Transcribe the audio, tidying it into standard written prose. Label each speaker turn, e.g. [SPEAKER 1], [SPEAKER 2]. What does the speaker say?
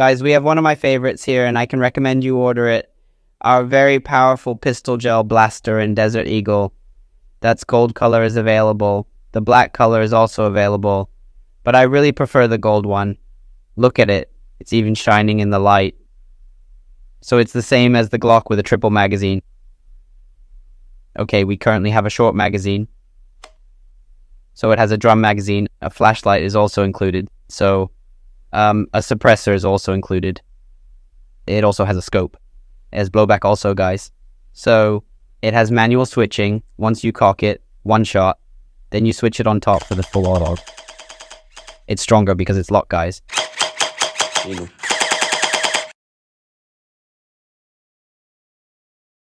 [SPEAKER 1] Guys, we have one of my favorites here, and I can recommend you order it. Our very powerful pistol gel blaster in Desert Eagle. That's gold color is available. The black color is also available. But I really prefer the gold one. Look at it. It's even shining in the light. So it's the same as the Glock with a triple magazine. Okay, we currently have a short magazine. So it has a drum magazine. A flashlight is also included. So a suppressor is also included. It also has a scope. It has blowback also, guys. So it has manual switching. Once you cock it, one shot. Then you switch it on top for the full auto. It's stronger because it's locked, guys.